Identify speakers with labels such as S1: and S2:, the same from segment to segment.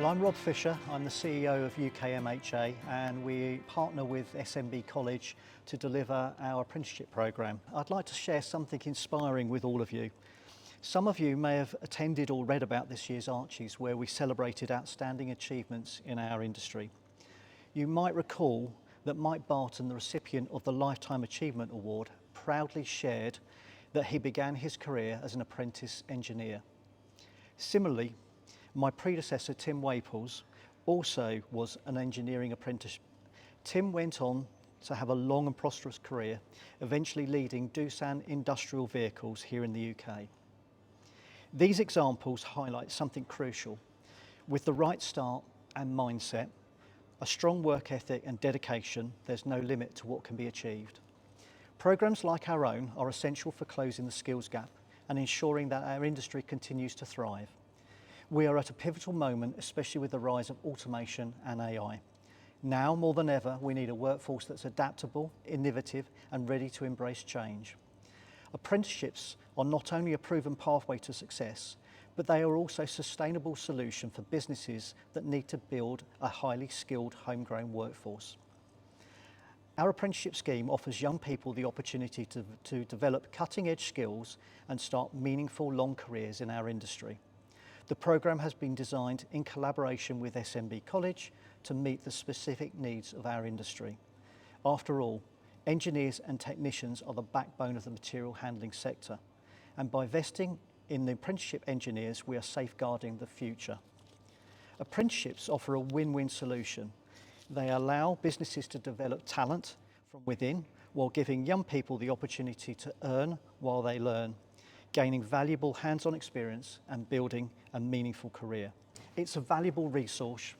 S1: Well, I'm Rob Fisher, I'm the CEO of UKMHA, and we partner with SMB College to deliver our apprenticeship programme. I'd like to share something inspiring with all of you. Some of you may have attended or read about this year's Archies, where we celebrated outstanding achievements in our industry. You might recall that Mike Barton, the recipient of the Lifetime Achievement Award, proudly shared that he began his career as an apprentice engineer. Similarly, my predecessor, Tim Waples, also was an engineering apprentice. Tim went on to have a long and prosperous career, eventually leading Doosan Industrial Vehicles here in the UK. These examples highlight something crucial. With the right start and mindset, a strong work ethic and dedication, there's no limit to what can be achieved. Programs like our own are essential for closing the skills gap and ensuring that our industry continues to thrive. We are at a pivotal moment, especially with the rise of automation and AI. Now more than ever, we need a workforce that's adaptable, innovative, and ready to embrace change. Apprenticeships are not only a proven pathway to success, but they are also a sustainable solution for businesses that need to build a highly skilled homegrown workforce. Our apprenticeship scheme offers young people the opportunity to develop cutting-edge skills and start meaningful long careers in our industry. The programme has been designed in collaboration with SMB College to meet the specific needs of our industry. After all, engineers and technicians are the backbone of the material handling sector, and by investing in the apprenticeship engineers, we are safeguarding the future. Apprenticeships offer a win-win solution. They allow businesses to develop talent from within while giving young people the opportunity to earn while they learn, gaining valuable hands-on experience and building a meaningful career. It's a valuable resource,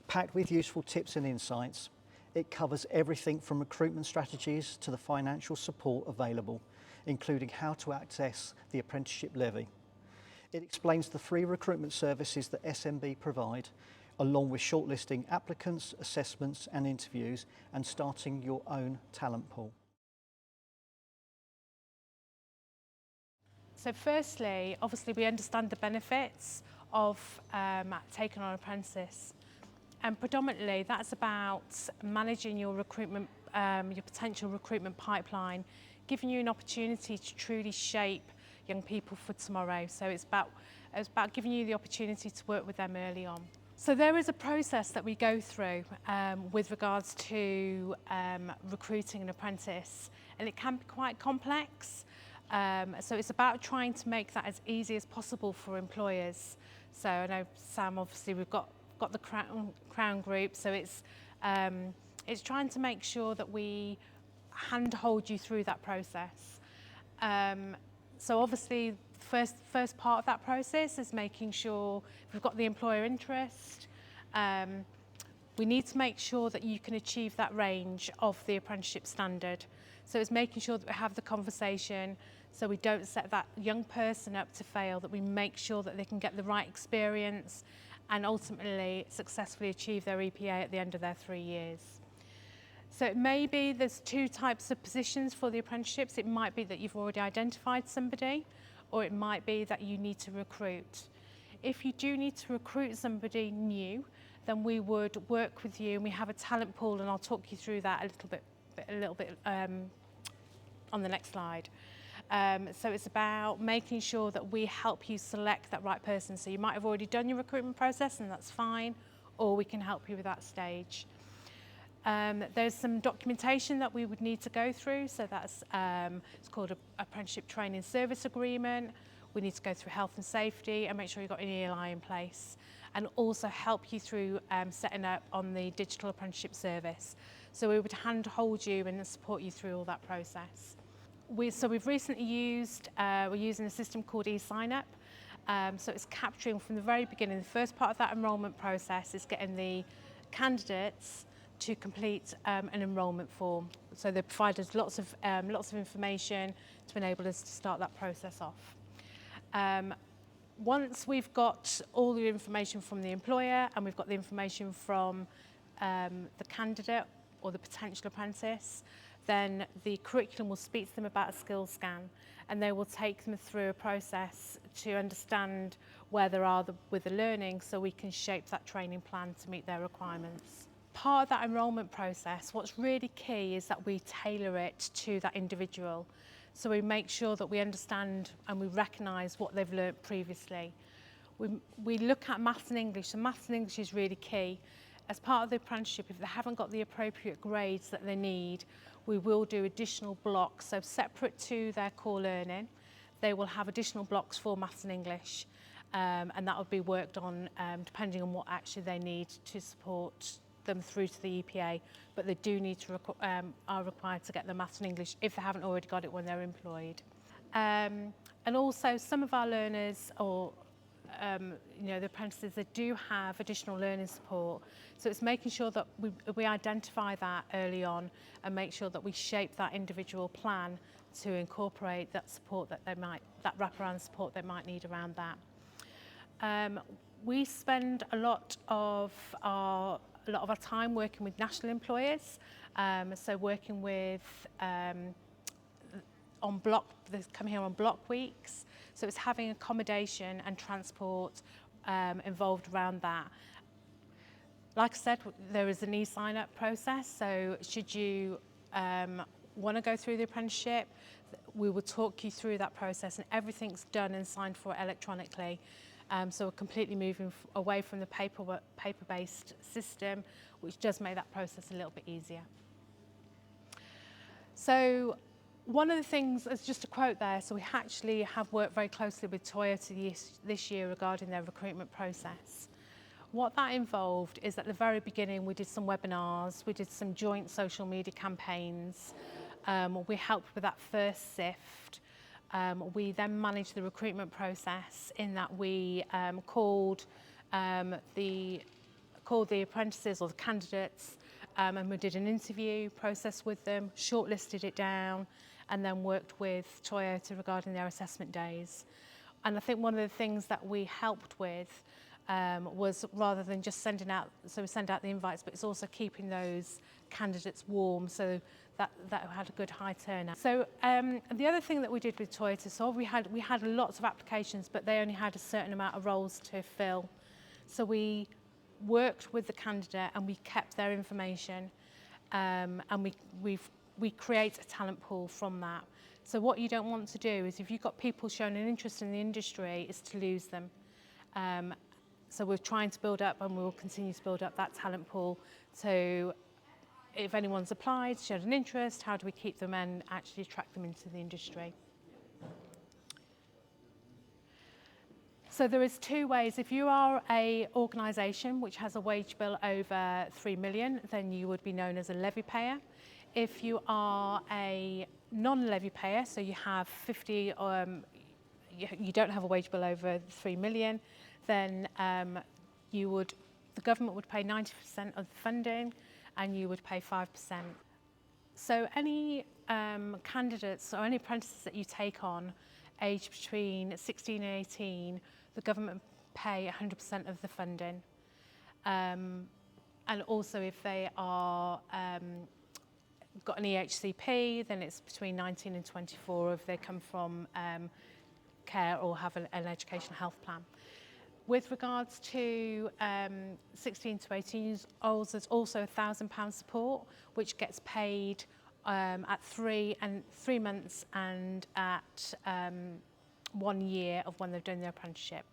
S1: packed with useful tips and insights. It covers everything from recruitment strategies to the financial support available, including how to access the apprenticeship levy. It explains the free recruitment services that SMB provide, along with shortlisting applicants, assessments and interviews, and starting your own talent pool.
S2: So firstly, obviously we understand the benefits of taking on an apprentice, and predominantly that's about managing your recruitment, your potential recruitment pipeline, giving you an opportunity to truly shape young people for tomorrow. So it's about giving you the opportunity to work with them early on. So there is a process that we go through with regards to recruiting an apprentice, and it can be quite complex. So it's about trying to make that as easy as possible for employers. So I know, Sam, obviously we've got the Crown Group, so it's trying to make sure that we handhold you through that process. So obviously the first part of that process is making sure we've got the employer interest. We need to make sure that you can achieve that range of the apprenticeship standard. So it's making sure that we have the conversation so we don't set that young person up to fail, that we make sure that they can get the right experience and ultimately successfully achieve their EPA at the end of their 3 years. So it may be there's two types of positions for the apprenticeships. It might be that you've already identified somebody, or it might be that you need to recruit. If you do need to recruit somebody new, then we would work with you, and we have a talent pool, and I'll talk you through that a little bit on the next slide. So it's about making sure that we help you select that right person. So you might have already done your recruitment process, and that's fine, or we can help you with that stage. There's some documentation that we would need to go through. So that's it's called an Apprenticeship Training Service Agreement. We need to go through health and safety and make sure you've got an ELI in place, and also help you through setting up on the digital apprenticeship service. So we would handhold you and support you through all that process. So we've recently we're using a system called eSignup. So it's capturing from the very beginning, the first part of that enrolment process is getting the candidates to complete an enrolment form. So they provide us lots of information to enable us to start that process off. Once we've got all the information from the employer and we've got the information from the candidate or the potential apprentice, then the curriculum will speak to them about a skills scan, and they will take them through a process to understand where they are with the learning, so we can shape that training plan to meet their requirements. Part of that enrolment process, what's really key is that we tailor it to that individual. So we make sure that we understand and we recognise what they've learnt previously. We look at maths and English, so maths and English is really key. As part of the apprenticeship, if they haven't got the appropriate grades that they need, we will do additional blocks. So separate to their core learning, they will have additional blocks for maths and English, and that will be worked on depending on what actually they need to support them through to the EPA. But they do need to are required to get the maths and English if they haven't already got it when they're employed. And also some of our learners, or the apprentices, they do have additional learning support. So it's making sure that we identify that early on and make sure that we shape that individual plan to incorporate that support that wraparound support they might need around that. We spend a lot of our time working with national employers, so working with they come here on block weeks, so it's having accommodation and transport involved around that. Like I said, there is an e-sign up process, so should you want to go through the apprenticeship, we will talk you through that process, and everything's done and signed for electronically. So we're completely moving away from the paper-based system, which does make that process a little bit easier. So one of the things, as just a quote there, so we actually have worked very closely with Toyota this year regarding their recruitment process. What that involved is at the very beginning we did some webinars, we did some joint social media campaigns, we helped with that first sift. We then managed the recruitment process in that we called the apprentices or the candidates, and we did an interview process with them, shortlisted it down, and then worked with Toyota regarding their assessment days. And I think one of the things that we helped with was, rather than just sending out, so we send out the invites, but it's also keeping those candidates warm, so that had a good high turnout. So the other thing that we did with Toyota, so we had lots of applications, but they only had a certain amount of roles to fill. So we worked with the candidate and we kept their information, and we create a talent pool from that. So what you don't want to do is, if you've got people showing an interest in the industry, is to lose them. So we're trying to build up, and we will continue to build up that talent pool. So if anyone's applied, showed an interest, how do we keep them and actually attract them into the industry? So there is two ways. If you are an organisation which has a wage bill over 3 million, then you would be known as a levy payer. If you are a non-levy payer, so you have 50, you don't have a wage bill over 3 million, then the government would pay 90% of the funding, and you would pay 5%. So any candidates or any apprentices that you take on aged between 16 and 18, the government pay 100% of the funding. And also if they are got an EHCP, then it's between 19 and 24 if they come from care or have an education health plan. With regards to 16 to 18 years old, there's also £1,000 support, which gets paid at 3 months and at 1 year of when they've done their apprenticeship.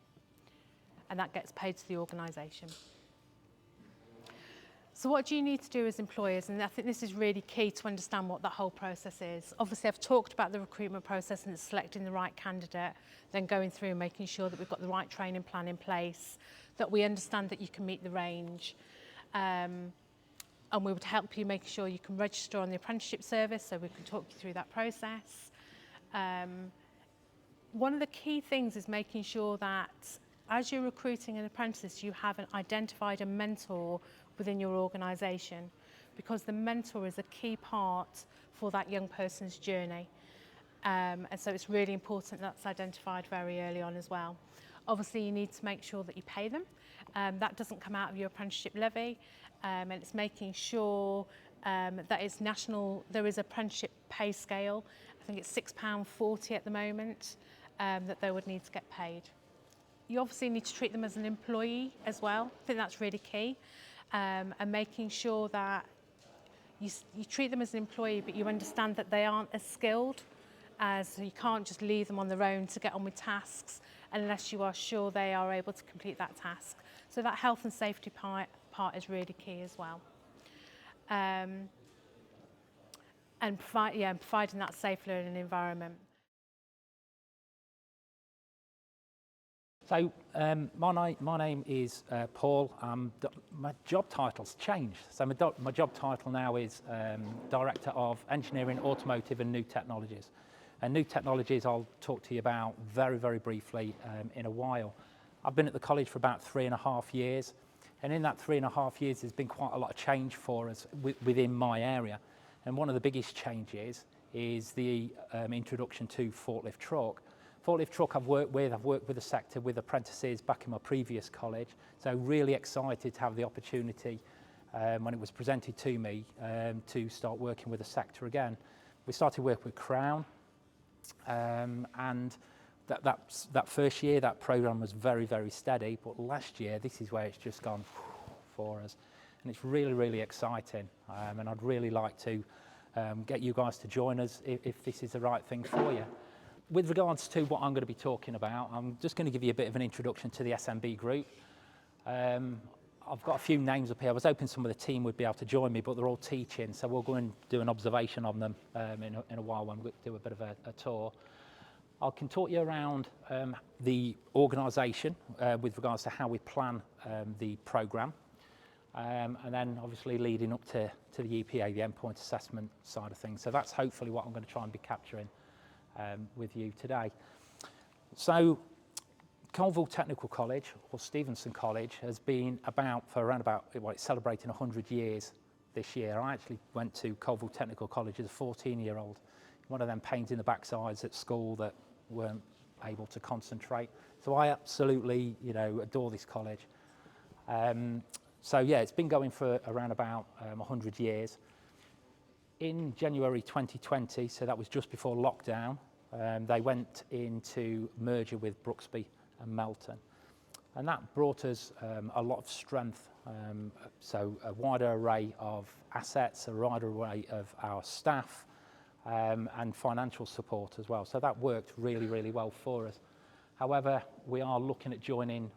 S2: And that gets paid to the organisation. So what do you need to do as employers? And I think this is really key to understand what that whole process is. Obviously, I've talked about the recruitment process and selecting the right candidate, then going through and making sure that we've got the right training plan in place, that we understand that you can meet the range. And we would help you making sure you can register on the apprenticeship service, so we can talk you through that process. One of the key things is making sure that as you're recruiting an apprentice, you have identified a mentor within your organisation, because the mentor is a key part for that young person's journey. And so it's really important that's identified very early on as well. Obviously, you need to make sure that you pay them. That doesn't come out of your apprenticeship levy, and it's making sure that is national. There is apprenticeship pay scale. I think it's £6.40 at the moment that they would need to get paid. You obviously need to treat them as an employee as well. I think that's really key. And making sure that you treat them as an employee, but you understand that they aren't as skilled, as you can't just leave them on their own to get on with tasks unless you are sure they are able to complete that task. So that health and safety part is really key as well. And providing that safe learning environment.
S3: So my name is Paul. My job title's changed. So my job title now is Director of Engineering, Automotive and New Technologies. And new technologies I'll talk to you about very, very briefly in a while. I've been at the college for about 3.5 years. And in that 3.5 years, there's been quite a lot of change for us within my area. And one of the biggest changes is the introduction to forklift truck. Forklift truck I've worked with the sector with apprentices back in my previous college. So really excited to have the opportunity when it was presented to me to start working with the sector again. We started work with Crown and that first year that programme was very, very steady, but last year this is where it's just gone for us. And it's really, really exciting and I'd really like to get you guys to join us if this is the right thing for you. With regards to what I'm going to be talking about, I'm just going to give you a bit of an introduction to the SMB Group. I've got a few names up here. I was hoping some of the team would be able to join me, but they're all teaching, so we'll go and do an observation on them in a while when we do a bit of a tour. I can talk you around the organisation with regards to how we plan the programme, and then obviously leading up to the EPA, the endpoint assessment side of things. So that's hopefully what I'm going to try and be capturing with you today. So Coalville Technical College, or Stephenson College, has been about for around about, well, it's celebrating 100 years this year. I actually went to Coalville Technical College as a 14-year-old, one of them pains in the backsides at school that weren't able to concentrate. So I absolutely, adore this college. So yeah, it's been going for around about 100 years. In January 2020, so that was just before lockdown, they went into merger with Brooksby and Melton. And that brought us a lot of strength, so a wider array of assets, a wider array of our staff, and financial support as well. So that worked really, really well for us. However, we are looking at joining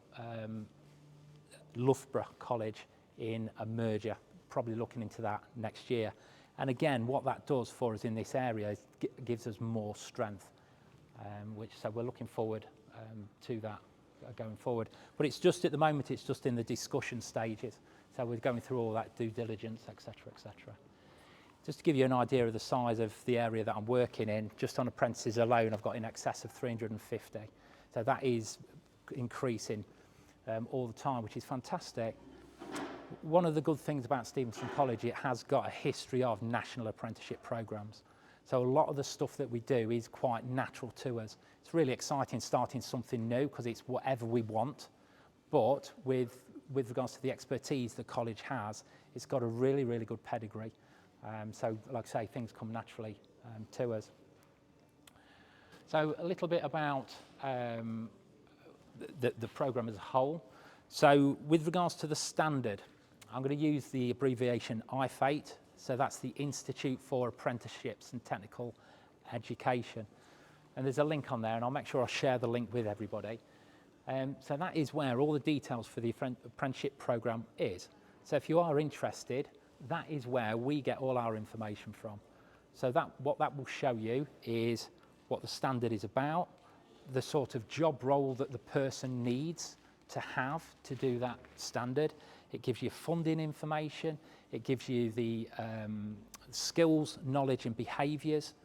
S3: Loughborough College in a merger, probably looking into that next year. And again, what that does for us in this area is gives us more strength, so we're looking forward to that going forward. But it's just at the moment, it's just in the discussion stages. So we're going through all that due diligence, etc., etc. Just to give you an idea of the size of the area that I'm working in, just on apprentices alone, I've got in excess of 350. So that is increasing all the time, which is fantastic. One of the good things about Stephenson College, it has got a history of national apprenticeship programmes. So a lot of the stuff that we do is quite natural to us. It's really exciting starting something new because it's whatever we want. But with regards to the expertise the college has, it's got a really, really good pedigree. So like I say, things come naturally to us. So a little bit about the programme as a whole. So with regards to the standard, I'm going to use the abbreviation IFATE, so that's the Institute for Apprenticeships and Technical Education. And there's a link on there, and I'll make sure I share the link with everybody. So that is where all the details for the apprenticeship programme is. So if you are interested, that is where we get all our information from. So what that will show you is what the standard is about, the sort of job role that the person needs to have to do that standard. It gives you funding information, it gives you the skills, knowledge and behaviours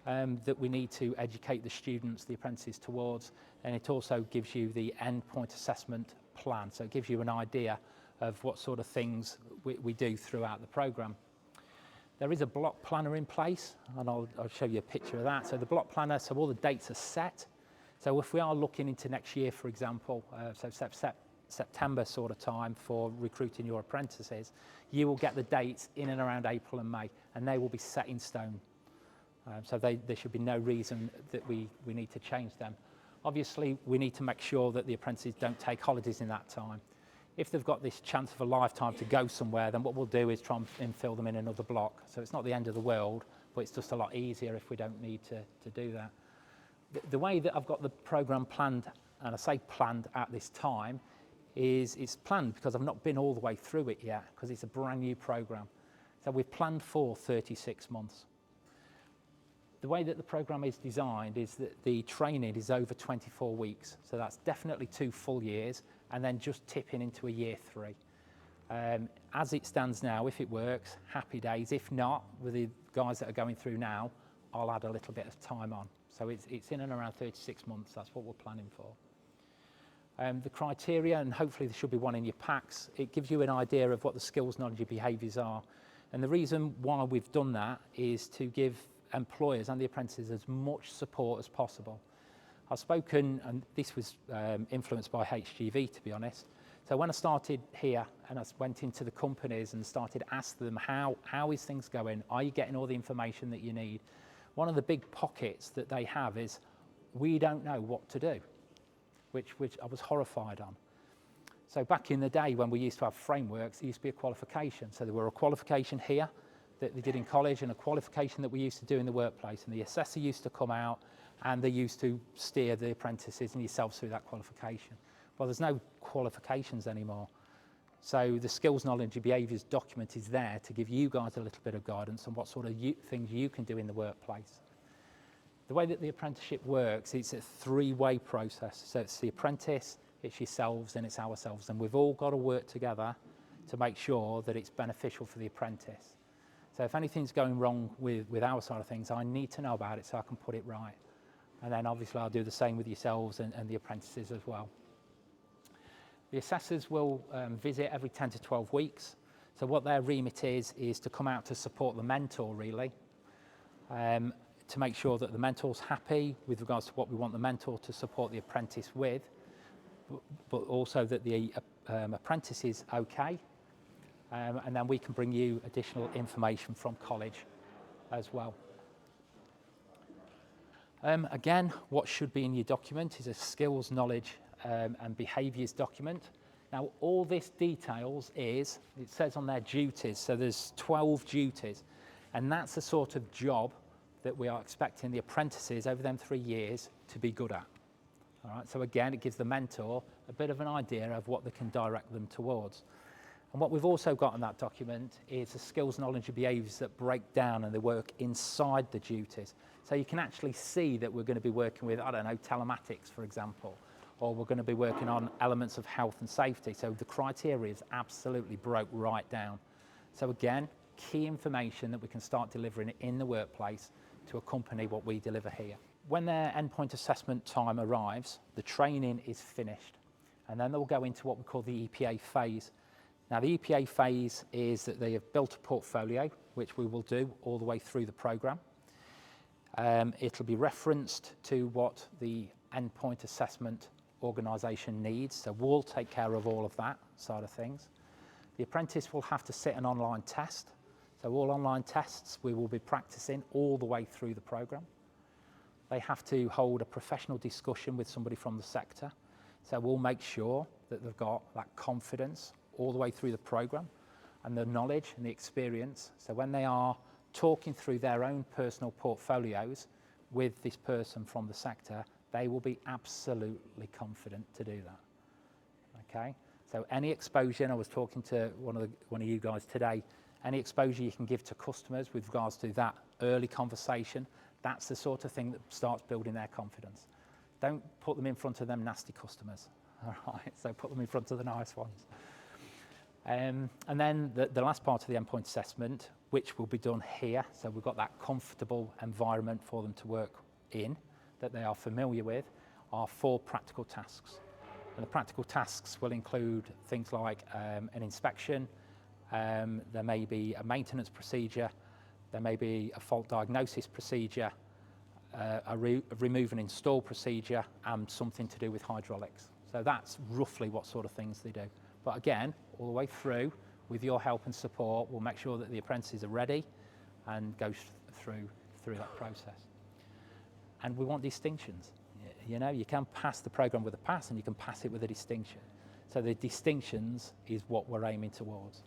S3: that we need to educate the students, the apprentices towards, and it also gives you the endpoint assessment plan. So it gives you an idea of what sort of things we do throughout the programme. There is a block planner in place, and I'll show you a picture of that. So the block planner, so all the dates are set. So if we are looking into next year, for example, so September sort of time for recruiting your apprentices, you will get the dates in and around April and May, and they will be set in stone. So there should be no reason that we need to change them. Obviously, we need to make sure that the apprentices don't take holidays in that time. If they've got this chance of a lifetime to go somewhere, then what we'll do is try and fill them in another block. So it's not the end of the world, but it's just a lot easier if we don't need to do that. The way that I've got the programme planned, and I say planned at this time, is it's planned because I've not been all the way through it yet, because it's a brand new programme. So we've planned for 36 months. The way that the programme is designed is that the training is over 24 weeks. So that's definitely 2 full years, and then just tipping into a year 3. As it stands now, if it works, happy days. If not, with the guys that are going through now, I'll add a little bit of time on. So it's in and around 36 months. That's what we're planning for. The criteria, and hopefully there should be one in your packs, it gives you an idea of what the skills, knowledge and behaviours are. And the reason why we've done that is to give employers and the apprentices as much support as possible. I've spoken, and this was influenced by HGV, to be honest. So when I started here and I went into the companies and started asking them, how is things going? Are you getting all the information that you need? One of the big pockets that they have is, we don't know what to do, which I was horrified on. So back in the day when we used to have frameworks, there used to be a qualification. So there were a qualification here that they did in college and a qualification that we used to do in the workplace. And the assessor used to come out and they used to steer the apprentices and yourselves through that qualification. Well, there's no qualifications anymore. So the skills, knowledge and behaviours document is there to give you guys a little bit of guidance on what sort of things you can do in the workplace. The way that the apprenticeship works, it's a 3-way process. So it's the apprentice, it's yourselves and it's ourselves. And we've all got to work together to make sure that it's beneficial for the apprentice. So if anything's going wrong with our side of things, I need to know about it so I can put it right. And then obviously I'll do the same with yourselves and the apprentices as well. The assessors will visit every 10 to 12 weeks. So what their remit is to come out to support the mentor, really, to make sure that the mentor's happy with regards to what we want the mentor to support the apprentice with, but also that the apprentice is okay. And then we can bring you additional information from college as well. Again, what should be in your document is a skills, knowledge and behaviours document. Now, all this details it says on their duties, so there's 12 duties, and that's the sort of job that we are expecting the apprentices over them 3 years to be good at. All right, so again, it gives the mentor a bit of an idea of what they can direct them towards. And what we've also got in that document is the skills, knowledge and behaviours that break down and they work inside the duties. So you can actually see that we're going to be working with, I don't know, telematics, for example, or we're going to be working on elements of health and safety. So the criteria is absolutely broke right down. So again, key information that we can start delivering in the workplace to accompany what we deliver here. When their endpoint assessment time arrives, the training is finished. And then they'll go into what we call the EPA phase. Now, the EPA phase is that they have built a portfolio, which we will do all the way through the programme. It'll be referenced to what the endpoint assessment organisation needs, so we'll take care of all of that side of things. The apprentice will have to sit an online test, so all online tests we will be practicing all the way through the programme. They have to hold a professional discussion with somebody from the sector, so we'll make sure that they've got that confidence all the way through the programme and the knowledge and the experience, so when they are talking through their own personal portfolios with this person from the sector, they will be absolutely confident to do that. Okay, so any exposure, and I was talking to one of you guys today, any exposure you can give to customers with regards to that early conversation, that's the sort of thing that starts building their confidence. Don't put them in front of them nasty customers, all right? So put them in front of the nice ones. And then the last part of the endpoint assessment, which will be done here, so we've got that comfortable environment for them to work in, that they are familiar with, are 4 practical tasks. And the practical tasks will include things like an inspection, there may be a maintenance procedure, there may be a fault diagnosis procedure, a remove and install procedure, and something to do with hydraulics. So that's roughly what sort of things they do. But again, all the way through, with your help and support, we'll make sure that the apprentices are ready and go through that process. And we want distinctions. You know, you can pass the program with a pass and you can pass it with a distinction. So the distinctions is what we're aiming towards.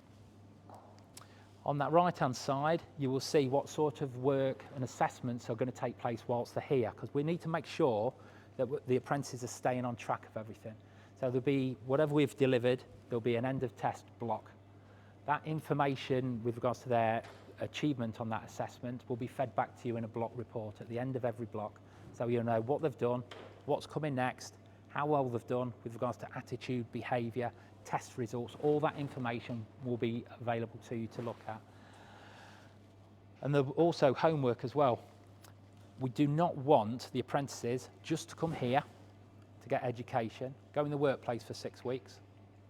S3: On that right-hand side, you will see what sort of work and assessments are going to take place whilst they're here, because we need to make sure that the apprentices are staying on track of everything. So there'll be, whatever we've delivered, there'll be an end of test block. That information with regards to their achievement on that assessment will be fed back to you in a block report at the end of every block. So you'll know what they've done, what's coming next, how well they've done with regards to attitude, behaviour, test results. All that information will be available to you to look at. And there's also homework as well. We do not want the apprentices just to come here to get education, go in the workplace for 6 weeks,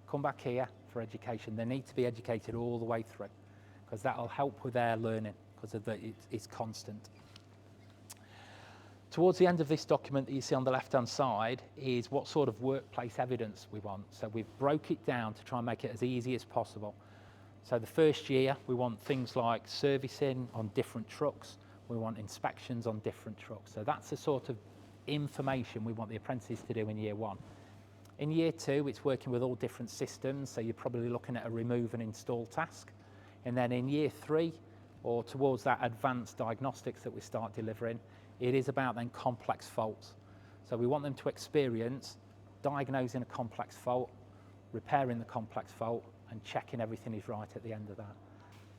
S3: come back here for education. They need to be educated all the way through, because that will help with their learning, because it's constant. Towards the end of this document that you see on the left-hand side is what sort of workplace evidence we want. So we've broke it down to try and make it as easy as possible. So the first year, we want things like servicing on different trucks. We want inspections on different trucks. So that's the sort of information we want the apprentices to do in year 1. In year 2, it's working with all different systems. So you're probably looking at a remove and install task. And then in year 3, or towards that advanced diagnostics that we start delivering, it is about then complex faults. So we want them to experience diagnosing a complex fault, repairing the complex fault, and checking everything is right at the end of that.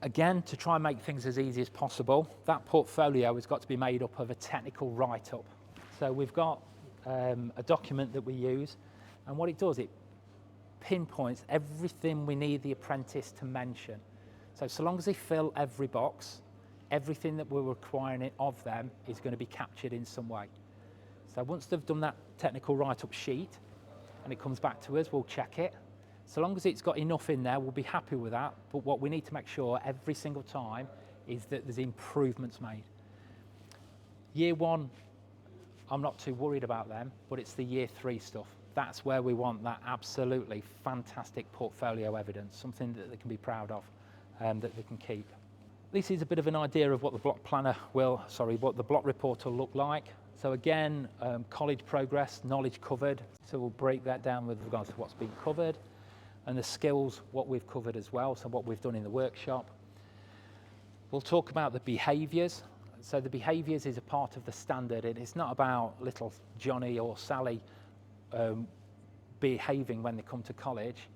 S3: Again, to try and make things as easy as possible, that portfolio has got to be made up of a technical write-up. So we've got a document that we use, and what it does, it pinpoints everything we need the apprentice to mention. So long as they fill every box, everything that we're requiring of them is going to be captured in some way. So once they've done that technical write-up sheet and it comes back to us, we'll check it. So long as it's got enough in there, we'll be happy with that. But what we need to make sure every single time is that there's improvements made. Year 1, I'm not too worried about them, but it's the year 3 stuff. That's where we want that absolutely fantastic portfolio evidence, something that they can be proud of, that they can keep. This is a bit of an idea of what the block what the block report will look like. So again, college progress, knowledge covered. So we'll break that down with regards to what's been covered, and the skills, what we've covered as well, so what we've done in the workshop. We'll talk about the behaviours. So the behaviours is a part of the standard, and it's not about little Johnny or Sally behaving when they come to college.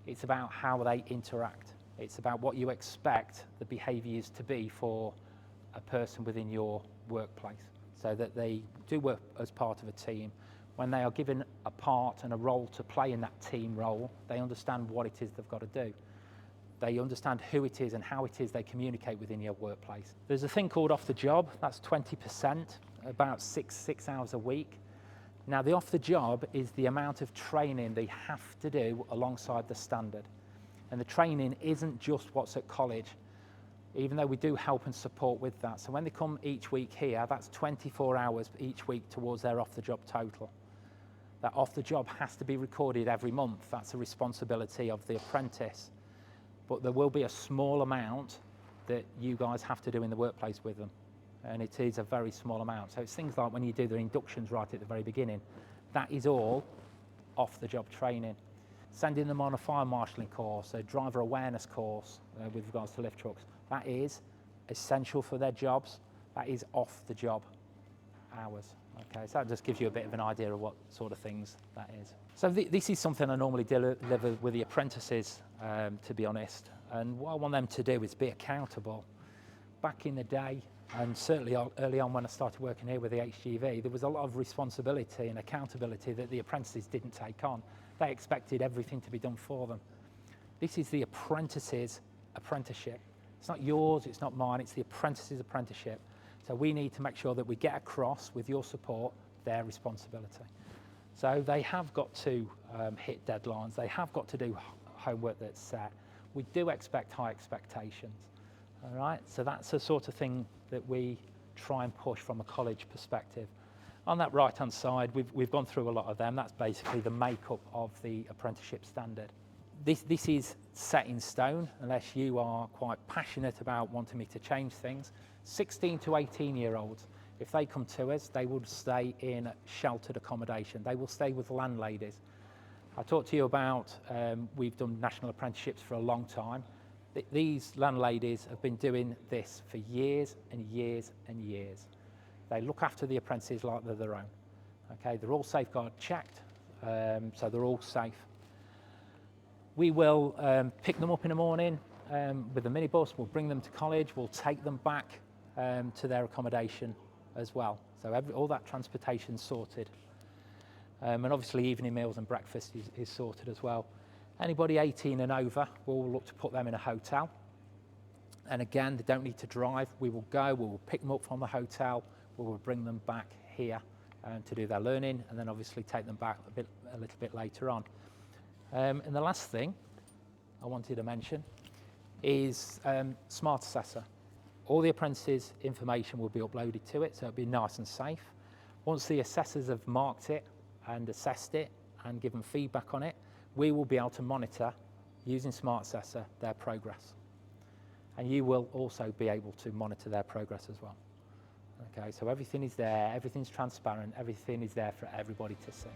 S3: It's about how they interact. It's about what you expect the behaviours to be for a person within your workplace, so that they do work as part of a team. When they are given a part and a role to play in that team role, they understand what it is they've got to do. They understand who it is and how it is they communicate within your workplace. There's a thing called off the job. That's 20%, about six hours a week. Now, the off the job is the amount of training they have to do alongside the standard. And the training isn't just what's at college, even though we do help and support with that. So when they come each week here, that's 24 hours each week towards their off-the-job total. That off-the-job has to be recorded every month. That's a responsibility of the apprentice. But there will be a small amount that you guys have to do in the workplace with them. And it is a very small amount. So it's things like when you do the inductions right at the very beginning, that is all off-the-job training. Sending them on a fire marshalling course, a driver awareness course with regards to lift trucks, that is essential for their jobs. That is off the job hours. Okay, so that just gives you a bit of an idea of what sort of things that is. So this is something I normally deliver with the apprentices, to be honest. And what I want them to do is be accountable. Back in the day, and certainly early on when I started working here with the HGV, there was a lot of responsibility and accountability that the apprentices didn't take on. They expected everything to be done for them. This is the apprentice's apprenticeship. It's not yours, it's not mine, it's the apprentice's apprenticeship. So we need to make sure that we get across, with your support, their responsibility. So they have got to hit deadlines, they have got to do homework that's set. We do expect high expectations, all right? So that's the sort of thing that we try and push from a college perspective. On that right-hand side, we've gone through a lot of them. That's basically the makeup of the apprenticeship standard. This is set in stone, unless you are quite passionate about wanting me to change things. 16 to 18-year-olds, if they come to us, they will stay in sheltered accommodation. They will stay with landladies. I talked to you about, we've done national apprenticeships for a long time. These landladies have been doing this for years and years and years. They look after the apprentices like they're their own. Okay, they're all safeguard checked, so they're all safe. We will pick them up in the morning with a minibus, we'll bring them to college, we'll take them back to their accommodation as well. So all that transportation's sorted. And obviously evening meals and breakfast is sorted as well. Anybody 18 and over, we'll look to put them in a hotel. And again, they don't need to drive. We will go, we will pick them up from the hotel, we will bring them back here to do their learning, and then obviously take them back a little bit later on. And the last thing I wanted to mention is Smart Assessor. All the apprentices' information will be uploaded to it, so it'll be nice and safe. Once the assessors have marked it and assessed it and given feedback on it, we will be able to monitor, using Smart Assessor, their progress. And you will also be able to monitor their progress as well. Okay, so everything is there, everything's transparent, everything is there for everybody to see.